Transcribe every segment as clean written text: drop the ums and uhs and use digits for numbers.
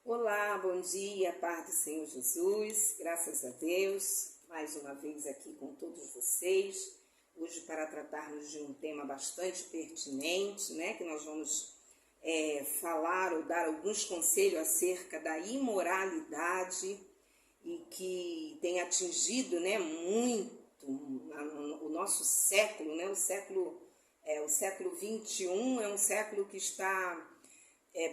Olá, bom dia, paz do Senhor Jesus, graças a Deus, mais uma vez aqui com todos vocês, hoje para tratarmos de um tema bastante pertinente, né, que nós vamos falar ou dar alguns conselhos acerca da imoralidade e que tem atingido, né, muito o nosso século, né, o século XXI é um século que está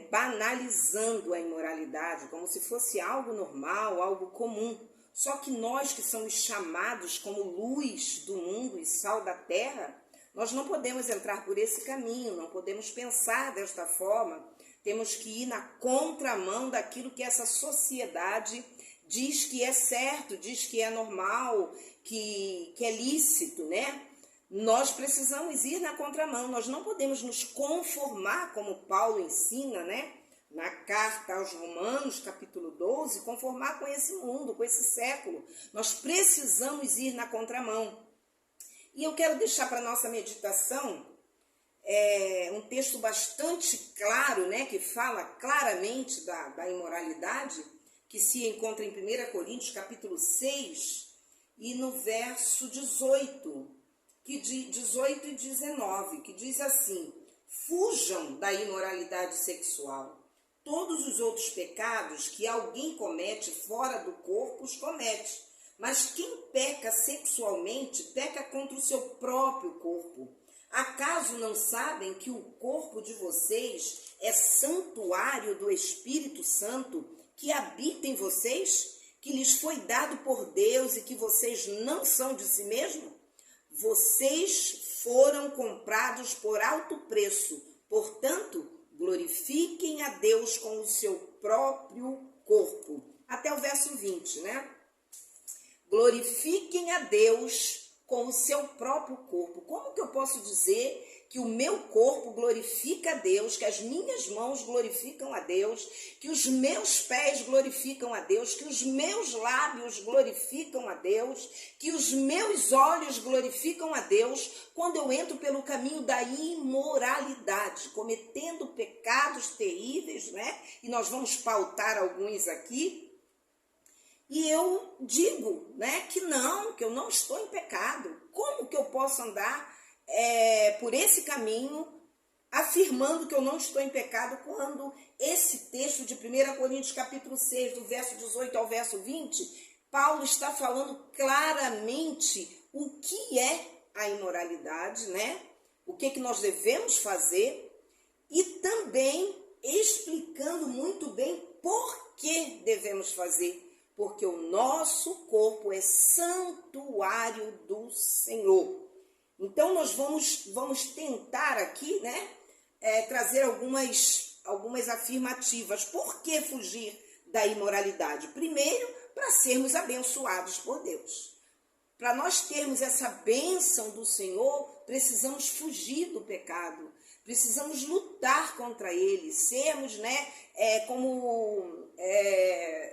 banalizando a imoralidade, como se fosse algo normal, algo comum. Só que nós que somos chamados como luz do mundo e sal da terra, nós não podemos entrar por esse caminho, não podemos pensar desta forma. Temos que ir na contramão daquilo que essa sociedade diz que é certo, diz que é normal, que é lícito, né? Nós precisamos ir na contramão, nós não podemos nos conformar, como Paulo ensina, né? Na carta aos Romanos, capítulo 12, conformar com esse mundo, com esse século. Nós precisamos ir na contramão. E eu quero deixar para a nossa meditação um texto bastante claro, né? Que fala claramente da imoralidade, que se encontra em 1 Coríntios, capítulo 6, e no verso 18. 18 e 19, que diz assim: fujam da imoralidade sexual. Todos os outros pecados que alguém comete fora do corpo os comete, mas quem peca sexualmente peca contra o seu próprio corpo. Acaso não sabem que o corpo de vocês é santuário do Espírito Santo que habita em vocês, que lhes foi dado por Deus e que vocês não são de si mesmos? Vocês foram comprados por alto preço, portanto, glorifiquem a Deus com o seu próprio corpo. Até o verso 20, né? Glorifiquem a Deus com o seu próprio corpo. Como que eu posso dizer que o meu corpo glorifica a Deus, que as minhas mãos glorificam a Deus, que os meus pés glorificam a Deus, que os meus lábios glorificam a Deus, que os meus olhos glorificam a Deus, quando eu entro pelo caminho da imoralidade, cometendo pecados terríveis, né? E nós vamos pautar alguns aqui. E eu digo, né, que eu não estou em pecado. Como que eu posso andar por esse caminho, afirmando que eu não estou em pecado, quando esse texto de 1 Coríntios capítulo 6, do verso 18 ao verso 20, Paulo está falando claramente o que é a imoralidade, né? O que nós devemos fazer, e também explicando muito bem por que devemos fazer, porque o nosso corpo é santuário do Senhor. Então, nós vamos tentar aqui, né, trazer algumas afirmativas. Por que fugir da imoralidade? Primeiro, para sermos abençoados por Deus. Para nós termos essa bênção do Senhor, precisamos fugir do pecado. Precisamos lutar contra ele, sermos, né,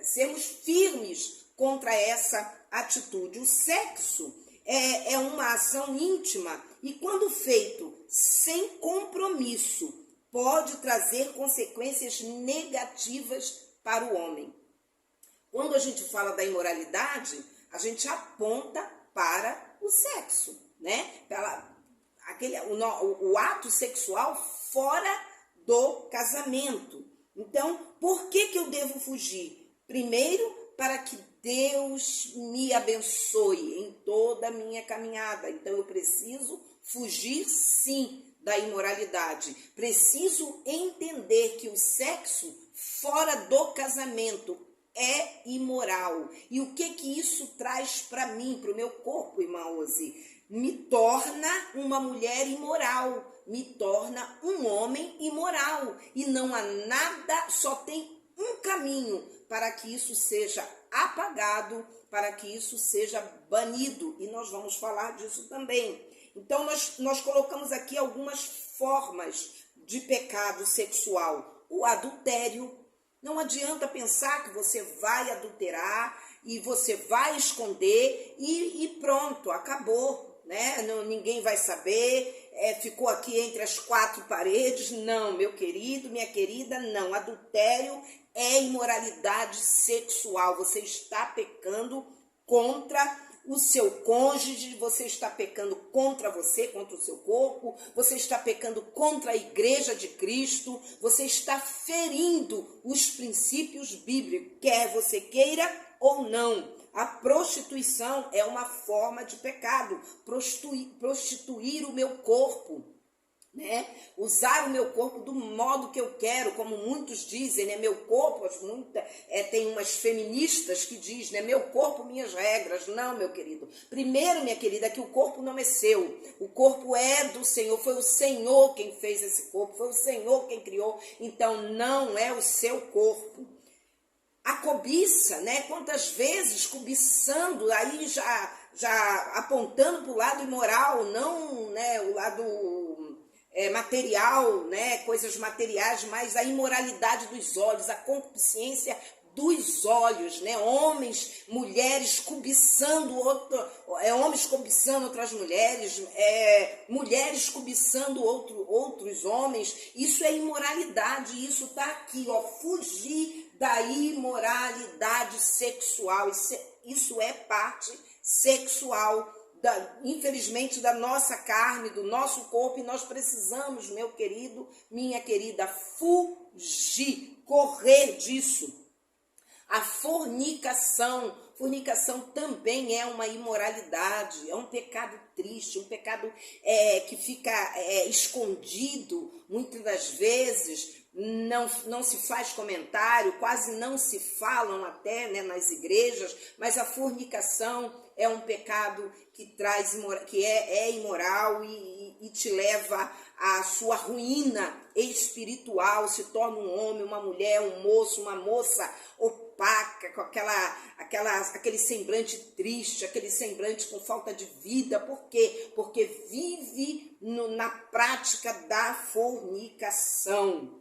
sermos firmes contra essa atitude. O sexo é uma ação íntima e, quando feito sem compromisso, pode trazer consequências negativas para o homem. Quando a gente fala da imoralidade, a gente aponta para o sexo, né? O ato sexual fora do casamento. Então, por que eu devo fugir? Primeiro, para que Deus me abençoe em toda a minha caminhada. Então, eu preciso fugir, sim, da imoralidade. Preciso entender que o sexo fora do casamento é imoral. E o que isso traz para mim, para o meu corpo, irmã Ose? Me torna uma mulher imoral, me torna um homem imoral. E não há nada, só tem um caminho para que isso seja apagado, para que isso seja banido. E nós vamos falar disso também. Então, nós colocamos aqui algumas formas de pecado sexual. O adultério. Não adianta pensar que você vai adulterar e você vai esconder e pronto, acabou. né? Não, ninguém vai saber, ficou aqui entre as quatro paredes. Não, meu querido, minha querida, não. Adultério é imoralidade sexual. Você está pecando contra o seu cônjuge, você está pecando contra você, contra o seu corpo, você está pecando contra a igreja de Cristo, você está ferindo os princípios bíblicos, quer você queira ou não. A prostituição é uma forma de pecado, prostituir o meu corpo, né? Usar o meu corpo do modo que eu quero, como muitos dizem, né? Meu corpo, tem umas feministas que dizem, né? Meu corpo, minhas regras. Não, meu querido. Primeiro, minha querida, que o corpo não é seu. O corpo é do Senhor. Foi o Senhor quem fez esse corpo. Foi o Senhor quem criou. Então, não é o seu corpo. A cobiça, né? Quantas vezes cobiçando, aí já apontando para o lado imoral, não, né? O lado material, né? Coisas materiais, mas a imoralidade dos olhos, a concupiscência dos olhos, né? Homens, mulheres cobiçando homens cobiçando outras mulheres, mulheres cobiçando outros homens. Isso é imoralidade, isso está aqui, ó, fugir da imoralidade sexual. Isso é parte sexual, infelizmente, da nossa carne, do nosso corpo, e nós precisamos, meu querido, minha querida, fugir, correr disso. A fornicação também é uma imoralidade, é um pecado triste, um pecado que fica escondido, muitas das vezes. Não se faz comentário, quase não se falam até, né, nas igrejas, mas a fornicação é um pecado que é imoral e te leva à sua ruína espiritual, se torna um homem, uma mulher, um moço, uma moça opaca, com aquele semblante triste, aquele semblante com falta de vida. Por quê? Porque vive na prática da fornicação.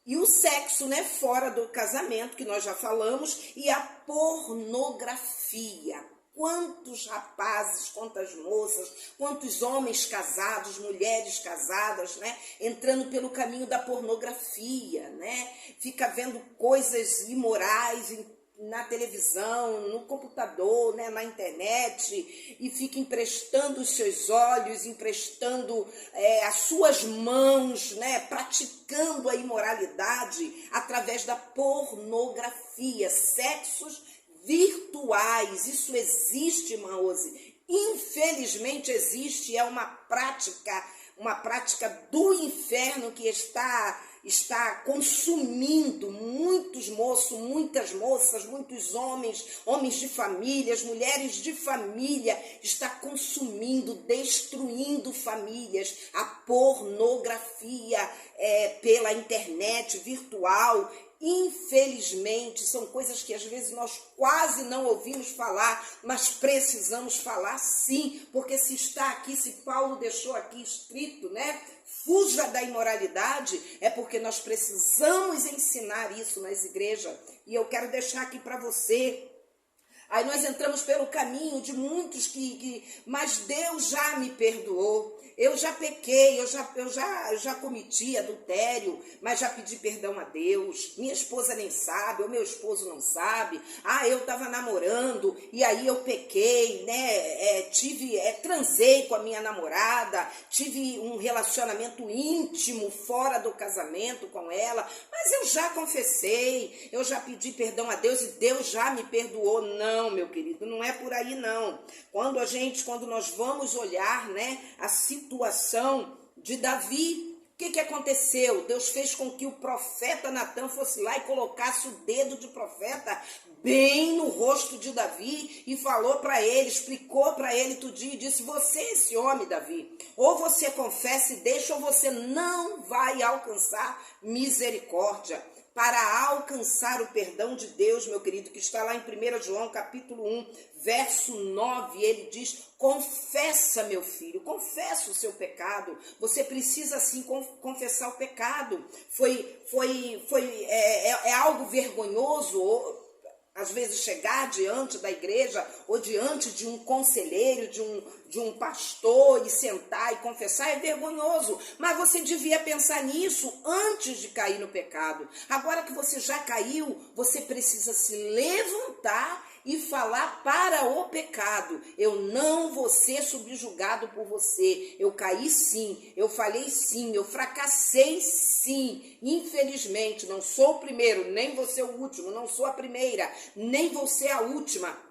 E o sexo, né, fora do casamento, que nós já falamos, e a pornografia. Quantos rapazes, quantas moças, quantos homens casados, mulheres casadas, né, entrando pelo caminho da pornografia, né, fica vendo coisas imorais na televisão, no computador, né, na internet, e fica emprestando os seus olhos, emprestando as suas mãos, né, praticando a imoralidade através da pornografia, sexos virtuais. Isso existe, irmã Rose. Infelizmente existe, é uma prática do inferno que está consumindo muitos moços, muitas moças, muitos homens de famílias, mulheres de família, está consumindo, destruindo famílias. A pornografia pela internet virtual. Infelizmente, são coisas que às vezes nós quase não ouvimos falar, mas precisamos falar sim, porque se está aqui, se Paulo deixou aqui escrito, né? Fuja da imoralidade, é porque nós precisamos ensinar isso nas igrejas. E eu quero deixar aqui para você. Aí nós entramos pelo caminho de muitos mas Deus já me perdoou. Eu já pequei, eu já cometi adultério, mas já pedi perdão a Deus. Minha esposa nem sabe, ou meu esposo não sabe. Eu estava namorando e aí eu pequei, né? Transei com a minha namorada, tive um relacionamento íntimo fora do casamento com ela, mas eu já confessei, eu já pedi perdão a Deus e Deus já me perdoou. Não, meu querido, não é por aí não. Quando nós vamos olhar, né, a situação de Davi, o que aconteceu? Deus fez com que o profeta Natan fosse lá e colocasse o dedo de profeta bem no rosto de Davi e falou para ele, explicou para ele tudinho e disse: você é esse homem, Davi, ou você confessa e deixa, ou você não vai alcançar misericórdia. Para alcançar o perdão de Deus, meu querido, que está lá em 1 João capítulo 1, verso 9, ele diz: confessa, meu filho, confessa o seu pecado. Você precisa sim confessar o pecado. É algo vergonhoso Às vezes chegar diante da igreja ou diante de um conselheiro, de um pastor e sentar e confessar é vergonhoso. Mas você devia pensar nisso antes de cair no pecado. Agora que você já caiu, você precisa se levantar e falar para o pecado: eu não vou ser subjugado por você. Eu caí sim, eu falhei sim, eu fracassei sim. Infelizmente, não sou o primeiro, nem vou ser o último, não sou a primeira, nem vou ser a última.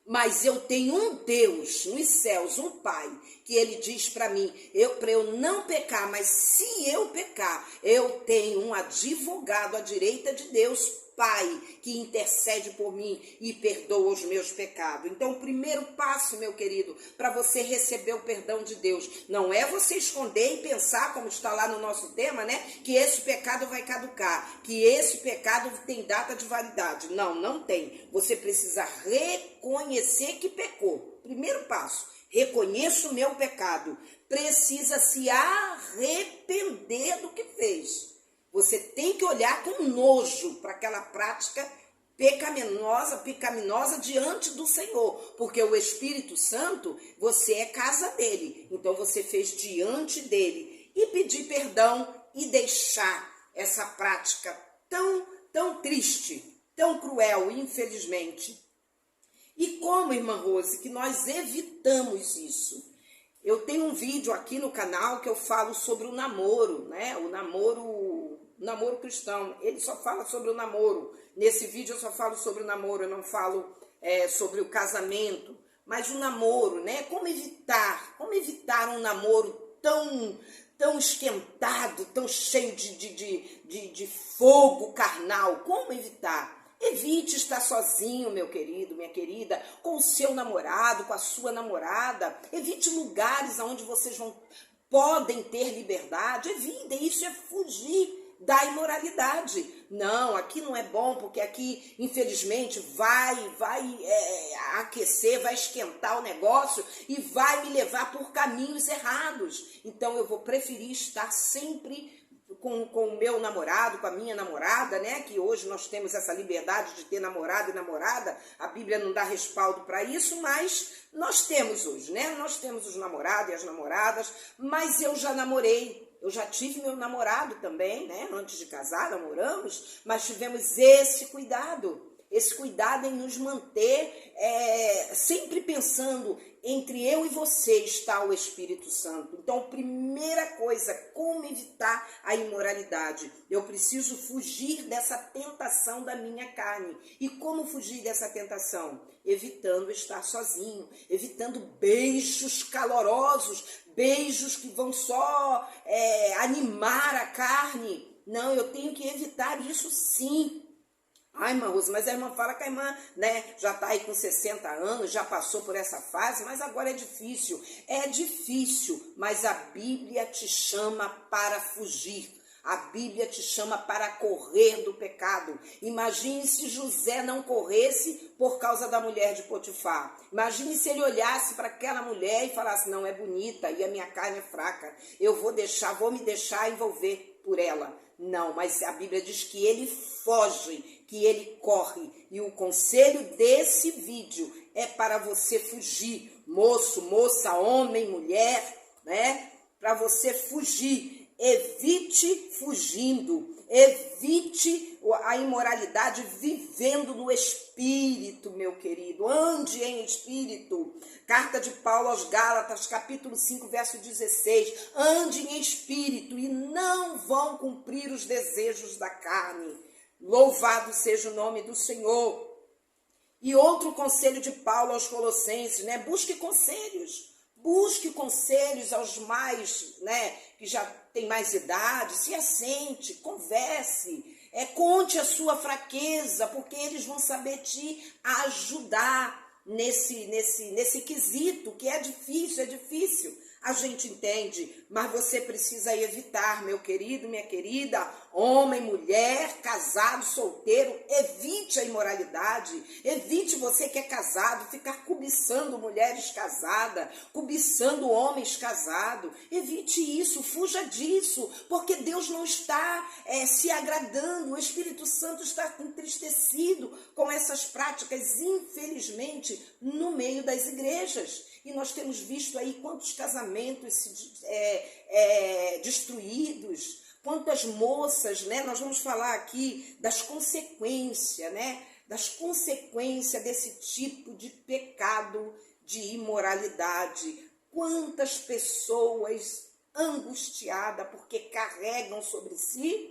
Mas eu tenho um Deus nos céus, um Pai, que Ele diz para mim, para eu não pecar, mas se eu pecar, eu tenho um advogado à direita de Deus, Pai, que intercede por mim e perdoa os meus pecados. Então, o primeiro passo, meu querido, para você receber o perdão de Deus, não é você esconder e pensar, como está lá no nosso tema, né? Que esse pecado vai caducar, que esse pecado tem data de validade. Não, não tem. Você precisa reconhecer que pecou. Primeiro passo, reconheço o meu pecado. Precisa se arrepender do que fez. Você tem que olhar com nojo para aquela prática pecaminosa diante do Senhor, porque o Espírito Santo, você é casa dele, então você fez diante dele, e pedir perdão e deixar essa prática tão triste, tão cruel, infelizmente. E como, irmã Rose, que nós evitamos isso? Eu tenho um vídeo aqui no canal que eu falo sobre o namoro, né? O namoro cristão. Ele só fala sobre o namoro. Nesse vídeo eu só falo sobre o namoro, eu não falo sobre o casamento. Mas o namoro, né? Como evitar um namoro tão esquentado, tão cheio de fogo carnal? Como evitar? Evite estar sozinho, meu querido, minha querida, com o seu namorado, com a sua namorada. Evite lugares onde vocês podem ter liberdade. Evite, isso é fugir da imoralidade. Não, aqui não é bom, porque aqui, infelizmente, vai aquecer, vai esquentar o negócio e vai me levar por caminhos errados. Então, eu vou preferir estar sempre com o meu namorado, com a minha namorada, né? Que hoje nós temos essa liberdade de ter namorado e namorada. A Bíblia não dá respaldo para isso, mas nós temos hoje, né? Nós temos os namorados e as namoradas, mas eu já namorei. Eu já tive meu namorado também, né? Antes de casar, namoramos, mas tivemos esse cuidado em nos manter sempre pensando, entre eu e você está o Espírito Santo. Então, primeira coisa, como evitar a imoralidade? Eu preciso fugir dessa tentação da minha carne. E como fugir dessa tentação? Evitando estar sozinho, evitando beijos calorosos, beijos que vão só animar a carne. Não, eu tenho que evitar isso sim. Ai, irmã Rosa, mas a irmã fala que a irmã, né, já está aí com 60 anos, já passou por essa fase, mas agora é difícil. É difícil, mas a Bíblia te chama para fugir. A Bíblia te chama para correr do pecado. Imagine se José não corresse por causa da mulher de Potifar. Imagine se ele olhasse para aquela mulher e falasse, não, é bonita e a minha carne é fraca. Eu vou me deixar envolver por ela. Não, mas a Bíblia diz que ele foge, que ele corre. E o conselho desse vídeo é para você fugir. Moço, moça, homem, mulher, né? Para você fugir. Evite fugindo. Evite a imoralidade vivendo no Espírito, meu querido. Ande em Espírito. Carta de Paulo aos Gálatas, capítulo 5, verso 16. Ande em Espírito e não vão cumprir os desejos da carne. Louvado seja o nome do Senhor. E outro conselho de Paulo aos Colossenses, né? Busque conselhos aos mais, né, que já tem mais idade, se assente, converse, conte a sua fraqueza, porque eles vão saber te ajudar nesse quesito, que é difícil. a gente entende, mas você precisa evitar, meu querido, minha querida, homem, mulher, casado, solteiro, evite a imoralidade, evite você que é casado, ficar cobiçando mulheres casadas, cobiçando homens casados, evite isso, fuja disso, porque Deus não está se agradando, o Espírito Santo está entristecido com essas práticas, infelizmente, no meio das igrejas. E nós temos visto aí quantos casamentos destruídos, quantas moças, né? Nós vamos falar aqui das consequências, né? Das consequências desse tipo de pecado, de imoralidade. Quantas pessoas angustiadas porque carregam sobre si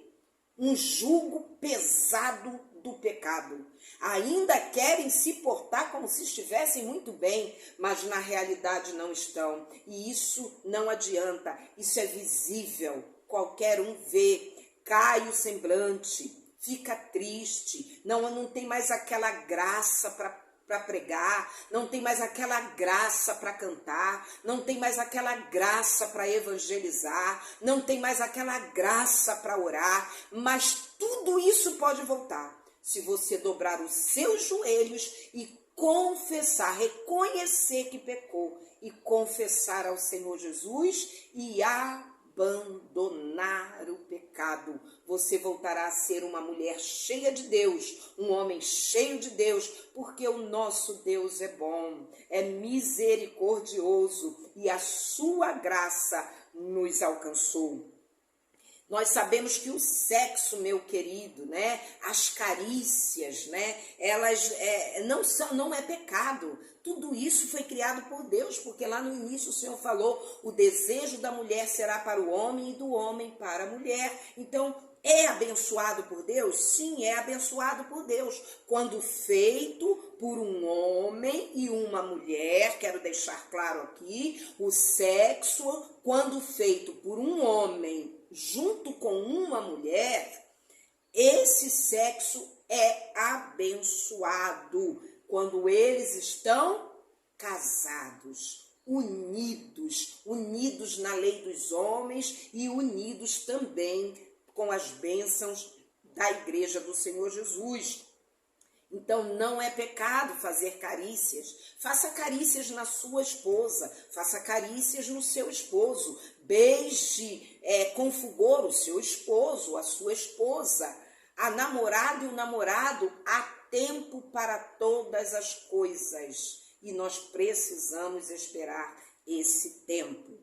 um jugo pesado do pecado. Ainda querem se portar como se estivessem muito bem, mas na realidade não estão. E isso não adianta, isso é visível, qualquer um vê, cai o semblante, fica triste, não tem mais aquela graça para pregar, não tem mais aquela graça para cantar, não tem mais aquela graça para evangelizar, não tem mais aquela graça para orar, mas tudo isso pode voltar se você dobrar os seus joelhos e confessar, reconhecer que pecou e confessar ao Senhor Jesus e abandonar o pecado. Você voltará a ser uma mulher cheia de Deus, um homem cheio de Deus, porque o nosso Deus é bom, é misericordioso e a sua graça nos alcançou. Nós sabemos que o sexo, meu querido, né, as carícias, né, elas não é pecado. Tudo isso foi criado por Deus, porque lá no início o Senhor falou, o desejo da mulher será para o homem e do homem para a mulher. Então, é abençoado por Deus? Sim, é abençoado por Deus. Quando feito por um homem e uma mulher, quero deixar claro aqui, o sexo, quando feito por um homem junto com uma mulher, esse sexo é abençoado quando eles estão casados, unidos na lei dos homens e unidos também com as bênçãos da igreja do Senhor Jesus. Então, não é pecado fazer carícias. Faça carícias na sua esposa, faça carícias no seu esposo. Beije com fulgor o seu esposo, a sua esposa. A namorada e o namorado, há tempo para todas as coisas. E nós precisamos esperar esse tempo.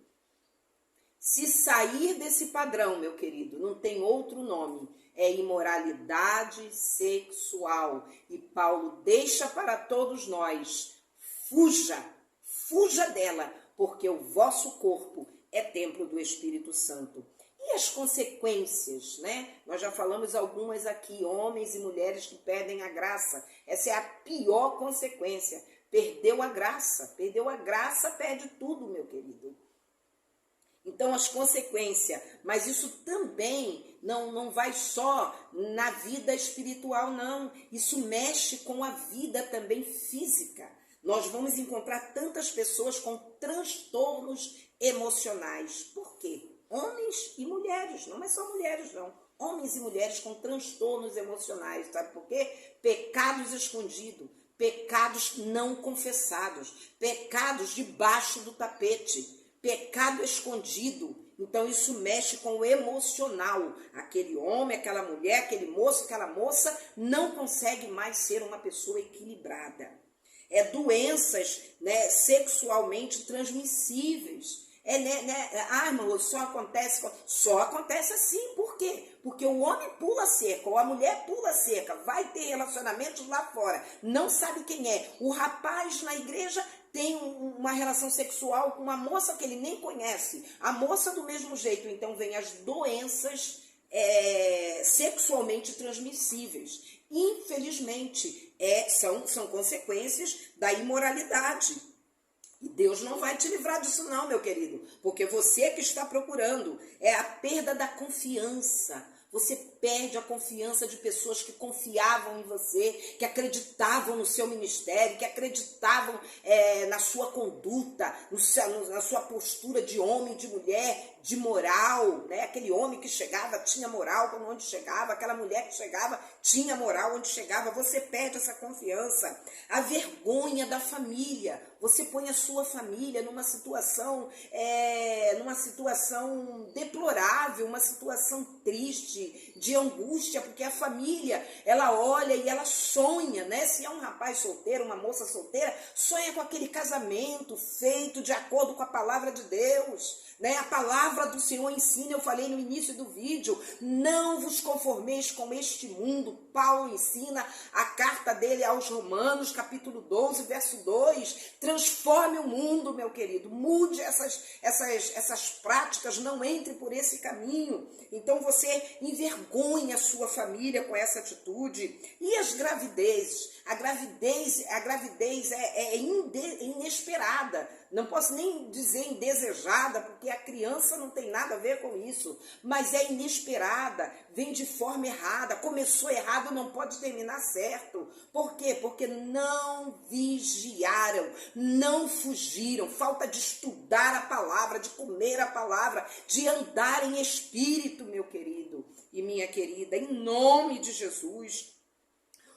Se sair desse padrão, meu querido, não tem outro nome, é imoralidade sexual. E Paulo deixa para todos nós, fuja dela, porque o vosso corpo é templo do Espírito Santo. E as consequências, né? Nós já falamos algumas aqui, homens e mulheres que perdem a graça. Essa é a pior consequência. Perdeu a graça, perde tudo, meu querido. Então, as consequências, mas isso também não vai só na vida espiritual, não. Isso mexe com a vida também física. Nós vamos encontrar tantas pessoas com transtornos emocionais. Por quê? Homens e mulheres, não é só mulheres, não. Homens e mulheres com transtornos emocionais, sabe por quê? Pecados escondidos, pecados não confessados, pecados debaixo do tapete. Pecado escondido, então isso mexe com o emocional. Aquele homem, aquela mulher, aquele moço, aquela moça não consegue mais ser uma pessoa equilibrada. Doenças, né, sexualmente transmissíveis. Irmão, só acontece assim. Por quê? Porque o homem pula cerca, ou a mulher pula cerca, vai ter relacionamentos lá fora, não sabe quem é. O rapaz na igreja tem uma relação sexual com uma moça que ele nem conhece, a moça do mesmo jeito. Então vem as doenças sexualmente transmissíveis. Infelizmente, são consequências da imoralidade. E Deus não vai te livrar disso não, meu querido, porque você que está procurando, é a perda da confiança. Você perde a confiança de pessoas que confiavam em você, que acreditavam no seu ministério, que acreditavam na sua conduta, na sua postura de homem, de mulher, de moral, né? Aquele homem que chegava tinha moral onde chegava, aquela mulher que chegava tinha moral onde chegava. Você perde essa confiança. A vergonha da família. Você põe a sua família numa situação deplorável, uma situação triste, de angústia, porque a família, ela olha e ela sonha, né? Se é um rapaz solteiro, uma moça solteira, sonha com aquele casamento feito de acordo com a palavra de Deus, né? A palavra do Senhor ensina, eu falei no início do vídeo, não vos conformeis com este mundo. Paulo ensina, a carta dele aos Romanos, capítulo 12, verso 2, transforme o mundo, meu querido, mude essas práticas, não entre por esse caminho. Então você envergonha a sua família com essa atitude. E as gravidezes? A gravidez é inesperada. Não posso nem dizer indesejada, porque a criança não tem nada a ver com isso, mas é inesperada, vem de forma errada, começou errado, não pode terminar certo. Por quê? Porque não vigiaram, não fugiram, falta de estudar a palavra, de comer a palavra, de andar em espírito, meu querido e minha querida, em nome de Jesus.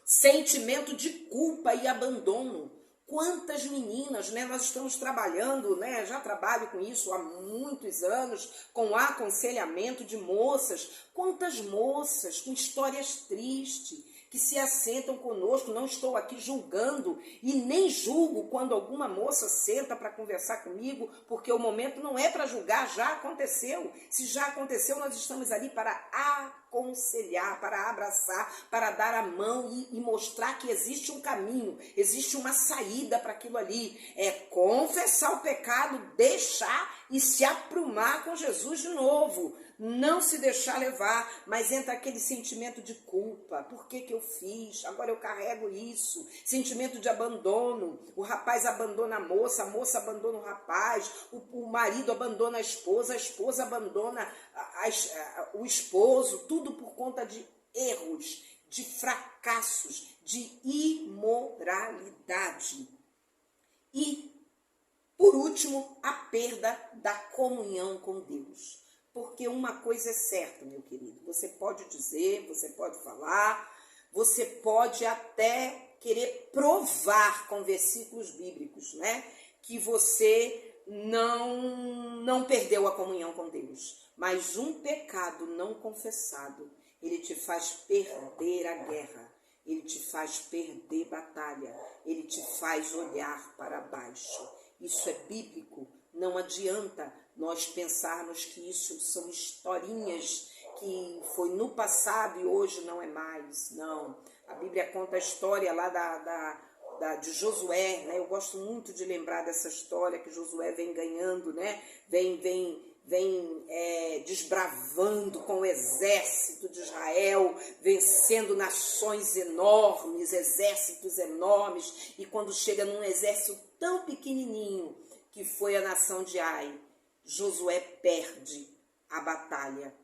Sentimento de culpa e abandono. Quantas meninas, né? Nós estamos trabalhando, né? Já trabalho com isso há muitos anos, com aconselhamento de moças. Quantas moças com histórias tristes que se assentam conosco. Não estou aqui julgando e nem julgo quando alguma moça senta para conversar comigo, porque o momento não é para julgar, já aconteceu. Se já aconteceu, nós estamos ali para aconselhar, para abraçar, para dar a mão e mostrar que existe um caminho, existe uma saída para aquilo ali. É confessar o pecado, deixar e se aprumar com Jesus de novo. Não se deixar levar, mas entra aquele sentimento de culpa. Por que eu fiz? Agora eu carrego isso. Sentimento de abandono. O rapaz abandona a moça abandona o rapaz, o marido abandona a esposa abandona o esposo. Tudo por conta de erros, de fracassos, de imoralidade. E, por último, a perda da comunhão com Deus. Porque uma coisa é certa, meu querido, você pode dizer, você pode falar, você pode até querer provar com versículos bíblicos, né, que você não perdeu a comunhão com Deus. Mas um pecado não confessado, ele te faz perder a guerra, ele te faz perder batalha, ele te faz olhar para baixo. Isso é bíblico, não adianta nós pensarmos que isso são historinhas que foi no passado e hoje não é mais. Não, a Bíblia conta a história lá de Josué, né? Eu gosto muito de lembrar dessa história que Josué vem ganhando, né? Vem desbravando com o exército de Israel, vencendo nações enormes, exércitos enormes, e quando chega num exército tão pequenininho, que foi a nação de Ai, Josué perde a batalha,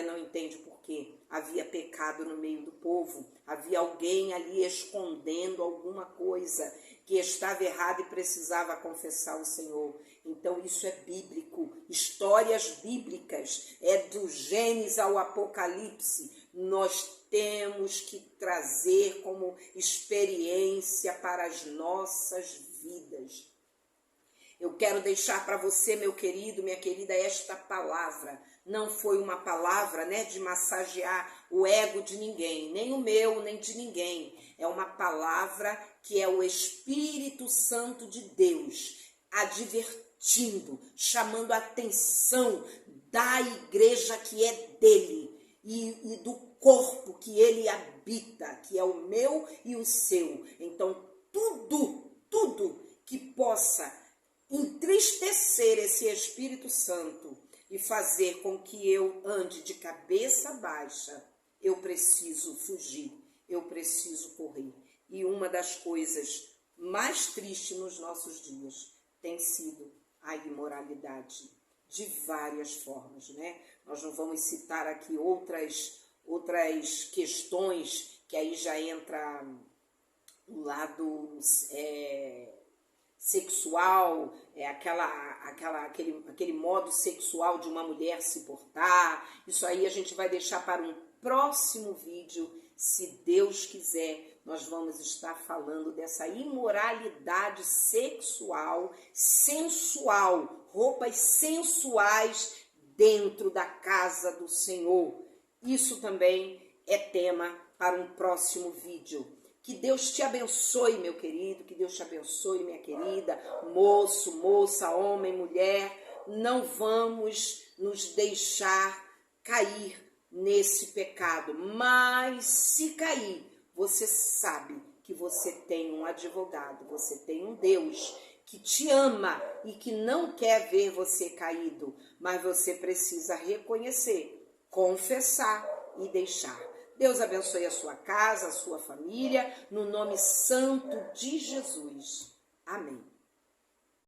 não entende por quê. Havia pecado no meio do povo, havia alguém ali escondendo alguma coisa que estava errado e precisava confessar o Senhor. Então isso é bíblico, histórias bíblicas, é do Gênesis ao Apocalipse. Nós temos que trazer como experiência para as nossas vidas. Eu quero deixar para você, meu querido, minha querida, esta palavra. Não foi uma palavra, né, de massagear o ego de ninguém, nem o meu, nem de ninguém. É uma palavra que é o Espírito Santo de Deus advertindo, chamando a atenção da igreja que é dele e do corpo que ele habita, que é o meu e o seu. Então, tudo que possa entristecer esse Espírito Santo e fazer com que eu ande de cabeça baixa, eu preciso fugir, eu preciso correr. E uma das coisas mais tristes nos nossos dias tem sido a imoralidade. de várias formas, né? Nós não vamos citar aqui outras questões que aí já entra o lado sexual, aquele modo sexual de uma mulher se portar. Isso aí a gente vai deixar para um próximo vídeo. Se Deus quiser, nós vamos estar falando dessa imoralidade sexual, sensual, roupas sensuais dentro da casa do Senhor. Isso também é tema para um próximo vídeo. Que Deus te abençoe, meu querido, que Deus te abençoe, minha querida, moço, moça, homem, mulher. Não vamos nos deixar cair nesse pecado, mas se cair, você sabe que você tem um advogado, você tem um Deus que te ama e que não quer ver você caído, mas você precisa reconhecer, confessar e deixar. Deus abençoe a sua casa, a sua família, no nome santo de Jesus. Amém.